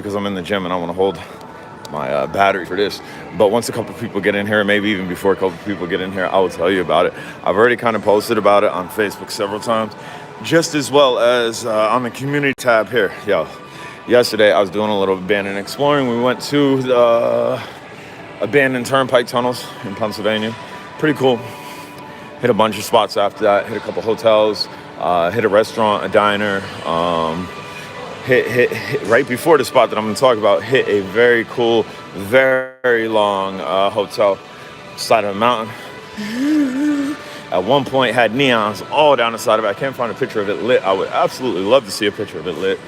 because I'm in the gym and I want to hold my battery for this. But once a couple people get in here, maybe even before a couple people get in here, I will tell you about it. I've already kind of posted about it on Facebook several times, just as well as on the community tab here. Yesterday I was doing a little abandoned exploring. We went to the abandoned turnpike tunnels in Pennsylvania. Pretty cool. Hit a bunch of spots after that. Hit a couple hotels. Hit a restaurant, a diner. Hit right before the spot that I'm going to talk about. Hit a very cool, very long hotel side of a mountain. At one point had neons all down the side of it. I can't find a picture of it lit. I would absolutely love to see a picture of it lit.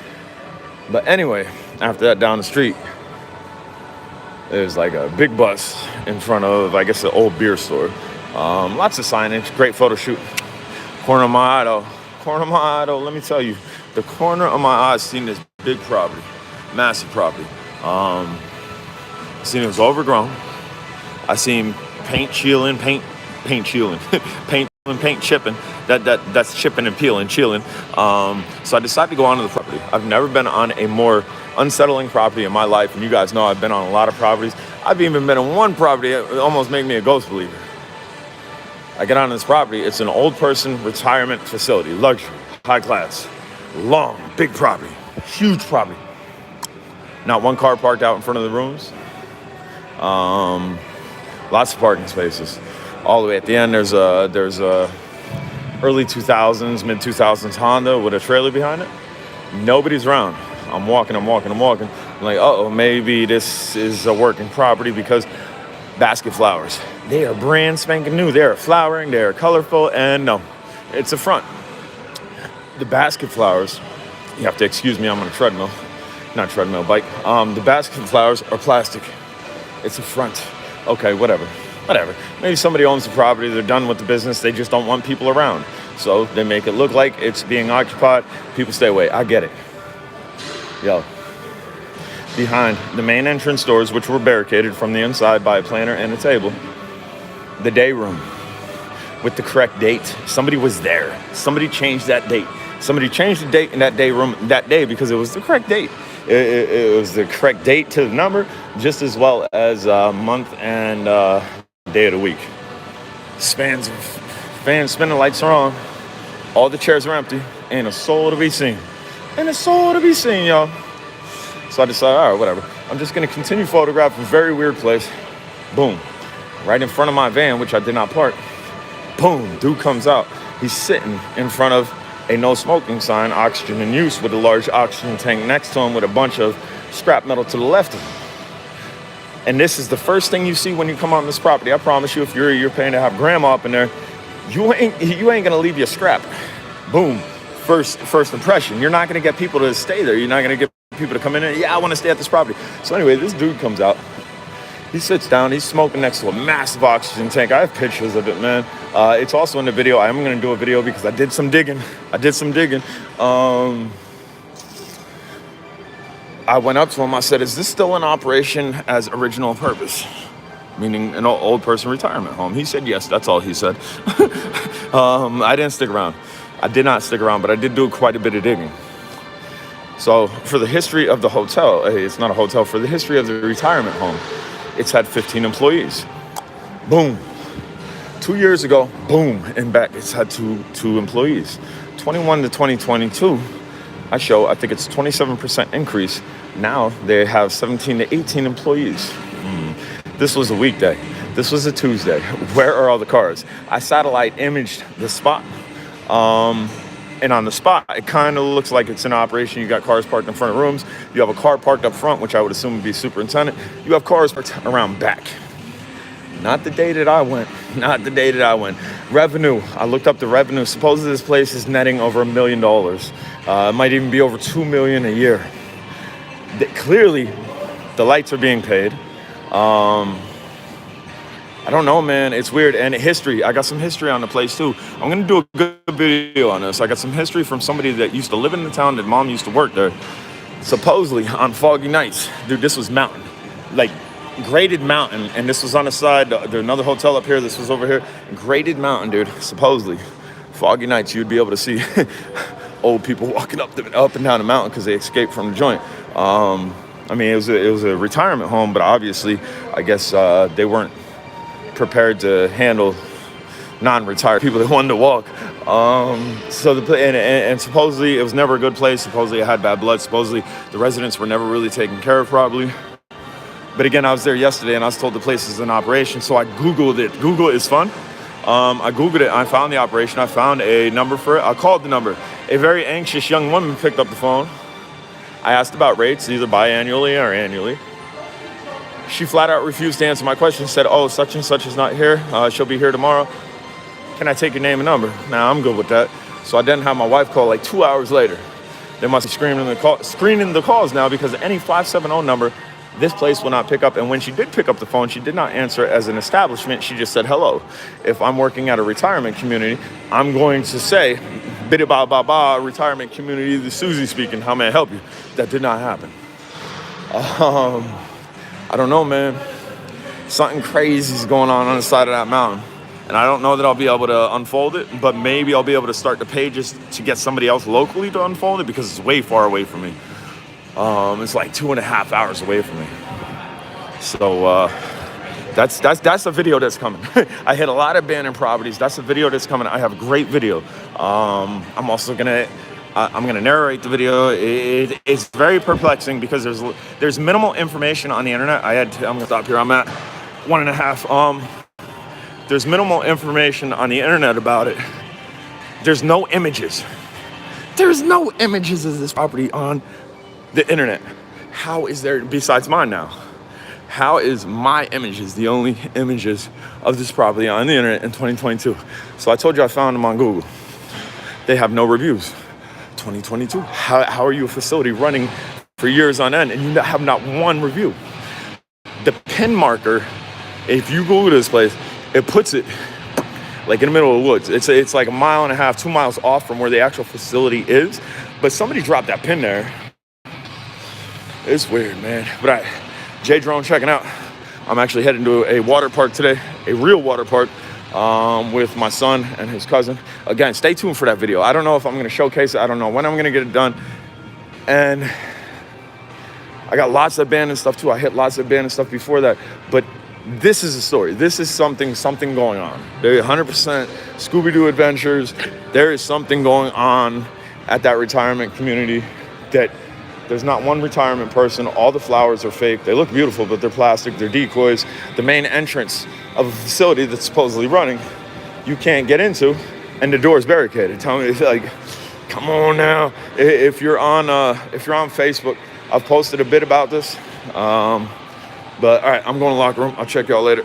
But anyway, after that, down the street, there's like a big bus in front of, I guess, an old beer store. Lots of signage, great photo shoot. Corner of my eye, let me tell you, the corner of my eye, seen this big property, massive property. Seen it was overgrown. I seen paint chipping. That's chipping and peeling. So I decided to go onto the property. I've never been on a more unsettling property in my life, and you guys know I've been on a lot of properties. I've even been on one property that almost made me a ghost believer. I get on this property. It's an old person retirement facility, luxury, high class, long, big property, huge property. Not one car parked out in front of the rooms. Lots of parking spaces. All the way at the end, there's a early 2000s, mid 2000s Honda with a trailer behind it. Nobody's around. I'm walking. I'm like, maybe this is a working property because basket flowers. They are brand spanking new. They are flowering. They are colorful. And no, it's a front. The basket flowers, you have to excuse me, I'm on a treadmill. Not treadmill, bike. The basket flowers are plastic. It's a front. Okay, whatever. Maybe somebody owns the property. They're done with the business. They just don't want people around. So they make it look like it's being occupied. People stay away. I get it. Behind the main entrance doors, which were barricaded from the inside by a planter and a table, the day room with the correct date. Somebody was there. Somebody changed that date. Somebody changed the date in that day room that day because it was the correct date. It was the correct date to the number, just as well as month and day of the week. Fans spinning, lights are on. All the chairs are empty. Ain't a soul to be seen. Y'all. So I decided, all right, whatever. I'm just going to continue photographing a very weird place. Boom. Right in front of my van, which I did not park. Boom. Dude comes out. He's sitting in front of a no smoking sign, oxygen in use, with a large oxygen tank next to him with a bunch of scrap metal to the left of him. And this is the first thing you see when you come on this property. I promise you, if you're paying to have grandma up in there, you ain't going to leave your scrap. Boom. First impression. You're not going to get people to stay there. You're not going to get people to come in and, I want to stay at this property. So anyway, this dude comes out. He sits down. He's smoking next to a massive oxygen tank. I have pictures of it, man. It's also in the video. I am going to do a video because I did some digging. I went up to him. I said, is this still in operation as original purpose? Meaning an old person retirement home. He said, yes. That's all he said. I didn't stick around. I did not stick around, but I did do quite a bit of digging. So for the history of the hotel, it's not a hotel, for the history of the retirement home, it's had 15 employees. Boom. 2 years ago, boom, and back, it's had two employees. 21 to 2022, I think it's 27% increase. Now they have 17 to 18 employees. This was a weekday. This was a Tuesday. Where are all the cars? I satellite imaged the spot. And on the spot, it kind of looks like it's in operation. You got cars parked in front of rooms. You have a car parked up front, which I would assume would be superintendent. You have cars parked around back. Not the day that I went. Revenue. I looked up the revenue. Supposedly this place is netting over $1 million. It might even be over $2 million a year. Clearly, the lights are being paid. I don't know, man. It's weird. And history. I got some history on the place, too. I'm going to do a good video on this. I got some history from somebody that used to live in the town that mom used to work there. Supposedly, on foggy nights. Dude, this was mountain. Like, graded mountain. And this was on the side. There's another hotel up here. This was over here. Graded mountain, dude. Supposedly. Foggy nights, you'd be able to see old people walking up and down the mountain because they escaped from the joint. I mean, it was a retirement home, but obviously, I guess they weren't prepared to handle non-retired people that wanted to walk. And supposedly it was never a good place. Supposedly it had bad blood. Supposedly the residents were never really taken care of properly. But again, I was there yesterday and I was told the place is in operation. So I Googled it. Google is fun. I Googled it. I found the operation. I found a number for it. I called the number. A very anxious young woman picked up the phone. I asked about rates, either biannually or annually. She flat out refused to answer my question. Said, "Oh, such and such is not here. She'll be here tomorrow. Can I take your name and number?" Now, I'm good with that. So I didn't have my wife call like 2 hours later. They must be screening the calls now, because any 570 number, this place will not pick up. And when she did pick up the phone, she did not answer as an establishment. She just said, "Hello. If I'm working at a retirement community, I'm going to say, biddy ba ba ba, retirement community, the Susie speaking. How may I help you?" That did not happen. I don't know, man. Something crazy is going on the side of that mountain. And I don't know that I'll be able to unfold it, but maybe I'll be able to start the pages to get somebody else locally to unfold it, because it's way far away from me. It's like 2.5 hours away from me. So that's a video that's coming. I hit a lot of abandoned properties. That's a video that's coming. I have a great video. I'm also I'm gonna narrate the video. It's very perplexing because there's minimal information on the internet. I'm gonna stop here. I'm at 1.5. There's minimal information on the internet about it. There's no images. There's no images of this property on the internet. How is there, besides mine now, how is my images the only images of this property on the internet in 2022? So I told you I found them on Google. They have no reviews. 2022. How are you a facility running for years on end and you have not one review? The pin marker, if you Google this place, it puts it like in the middle of the woods. It's like 1.5 miles, 2 miles off from where the actual facility is. But somebody dropped that pin there. It's weird, man. But all right, J Drone checking out. I'm actually heading to a water park today, a real water park, with my son and his cousin. Again, stay tuned for that video. I don't know if I'm going to showcase it. I don't know when I'm going to get it done. And I got lots of abandoned stuff too. I hit lots of abandoned stuff before that. But this is a story. This is something going on. There 100% Scooby-Doo adventures. There is something going on at that retirement community that there's not one retirement person. All the flowers are fake. They look beautiful, but they're plastic. They're decoys. The main entrance of a facility that's supposedly running, you can't get into, and the door's barricaded. Tell me, it's like, come on now. If you're on Facebook, I've posted a bit about this. But all right, I'm going to the locker room. I'll check y'all later.